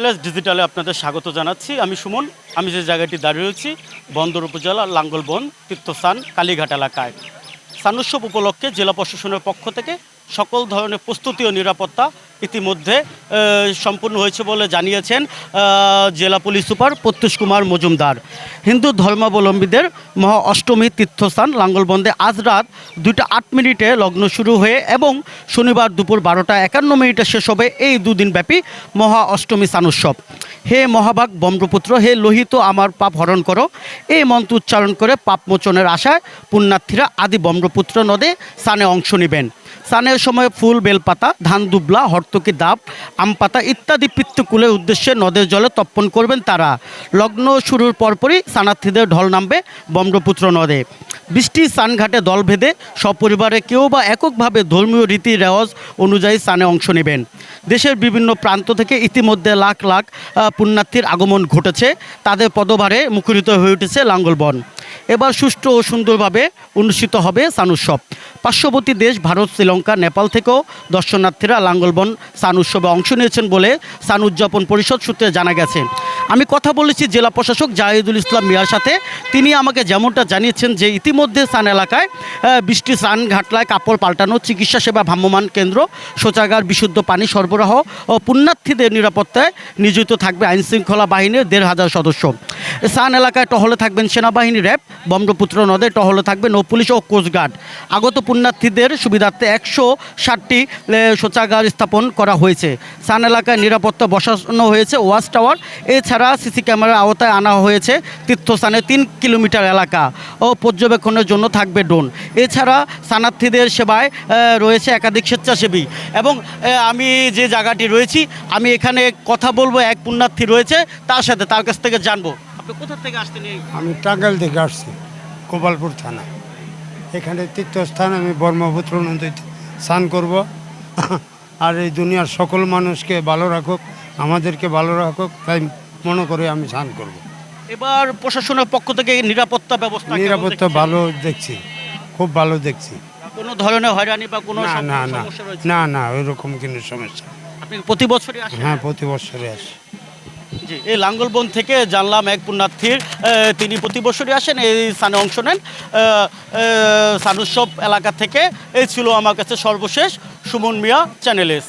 Channels ডিজিটালে আপনাদের স্বাগত জানাচ্ছি। আমি সুমন। আমি যে জায়গাটি দাঁড়িয়ে রয়েছি বন্দর উপজেলা লাঙ্গলবন তীর্থস্থান কালীঘাট এলাকায়। স্থানোৎসব উপলক্ষে জেলা প্রশাসনের পক্ষ থেকে সকল ধরনের প্রস্তুতি ও নিরাপত্তা ইতিমধ্যে সম্পূর্ণ হয়েছে বলে জানিয়েছেন জেলা পুলিশ সুপার প্রত্যুষ কুমার মজুমদার। হিন্দু ধর্মাবলম্বীদের মহা অষ্টমী তীর্থস্থান লাঙ্গলবন্দে আজ রাত 2:08 লগ্ন শুরু হয়ে এবং শনিবার দুপুর 12:51 শেষ হবে এই দুদিনব্যাপী মহা অষ্টমী স্থানোৎসব। হে মহাভাগ ব্রহ্মপুত্র, হে লোহিত আমার পাপ হরণ করো, এই মন্ত্র উচ্চারণ করে পাপ মোচনের আশায় পুণ্যার্থীরা আদি ব্রহ্মপুত্র নদে স্নানে অংশ নেবেন। স্নানের সময় ফুল, বেলপাতা, ধান দুবলা, হর্তকি ডাব, আম পাতা ইত্যাদি পিতৃকুলের উদ্দেশ্যে নদের জলে তর্পণ করবেন তারা। লগ্ন শুরুর পরপরই স্নানার্থীদের ঢল নামবে ব্রহ্মপুত্র নদে। বৃষ্টি স্নানঘাটে দল ভেদে সপরিবারে কেউ বা এককভাবে ধর্মীয় রীতি রেওয়াজ অনুযায়ী স্নানে অংশ নেবেন। দেশের বিভিন্ন প্রান্ত থেকে ইতিমধ্যে লাখ লাখ পুণ্যার্থীর আগমন ঘটেছে। তাদের পদভারে মুখরিত হয়ে উঠেছে লাঙ্গলবন। এবার সুষ্ঠু ও সুন্দরভাবে অনুষ্ঠিত হবে স্নানোৎসব। পার্শ্ববর্তী দেশ ভারত, শ্রীলঙ্কা, নেপাল থেকেও দর্শনার্থীরা লাঙ্গলবন স্নান উৎসবে অংশ নিয়েছেন বলে স্নান উদযাপন পরিষদ সূত্রে জানা গেছে। আমি কথা বলেছি জেলা প্রশাসক জাহিদুল ইসলাম মিয়ার সাথে। তিনি আমাকে যেমনটা জানিয়েছেন যে ইতিমধ্যে স্নান এলাকায় বৃষ্টি স্নান ঘাটলায় কাপড় পাল্টানো, চিকিৎসা সেবা ভ্রাম্যমাণ কেন্দ্র, শৌচাগার, বিশুদ্ধ পানি সরবরাহ ও পুণ্যার্থীদের নিরাপত্তায় নিয়োজিত থাকবে আইনশৃঙ্খলা বাহিনীর 1,500 সদস্য। স্নান এলাকায় টহলে থাকবেন সেনাবাহিনী, র্যাব, ব্রহ্মপুত্র নদে টহলে থাকবে নৌপুলিশ ও কোস্টগার্ড। আগত পুণ্যার্থীদের সুবিধার্থে 160টি শৌচাগার স্থাপন করা হয়েছে। স্নান এলাকায় নিরাপত্তা বসানো হয়েছে ওয়াচ টাওয়ার। এছাড়া সিসি ক্যামেরার আওতায় আনা হয়েছে তীর্থস্থানে 3 কিলোমিটার এলাকা ও পর্যবেক্ষণের জন্য থাকবে ড্রোন। এছাড়া স্নানার্থীদের সেবায় রয়েছে একাধিক স্বেচ্ছাসেবী। এবং আমি যে জায়গাটি রয়েছি, আমি এখানে কথা বলবো, এক পুণ্যার্থী রয়েছে তার সাথে, তার কাছ থেকে জানবো আপনি কোথা থেকে আসতেন। আমি টাঙ্গাইল থেকে আসছি, গোপালপুর থানা। এখানে তীর্থস্থান, আমি ব্রহ্মপুত্র নদীতে স্নান করব। আর এই দুনিয়ার সকল মানুষকে ভালো রাখুক, আমাদেরকে ভালো রাখুক, তাই মনে করে আমি স্নান করব। এবার প্রশাসনের পক্ষ থেকে নিরাপত্তা ব্যবস্থা নিরাপত্তা ভালো দেখছি, খুব ভালো দেখছি। কোনো ধরনের হয়রানি বা কোনো না না না সমস্যা রয়েছে? না না ওইরকম কোনো সমস্যা। আপনি প্রতি বছরই আসেন? হ্যাঁ, প্রতি বছরে আসি। জি, এই লাঙ্গলবন থেকে জানলাম এক পুণ্যার্থীর, তিনি প্রতি বছরই আসেন, এই স্থানে অংশ নেন স্থানোৎসব এলাকা থেকে। এই ছিল আমার কাছে সর্বশেষ। Suman Mia, channel S.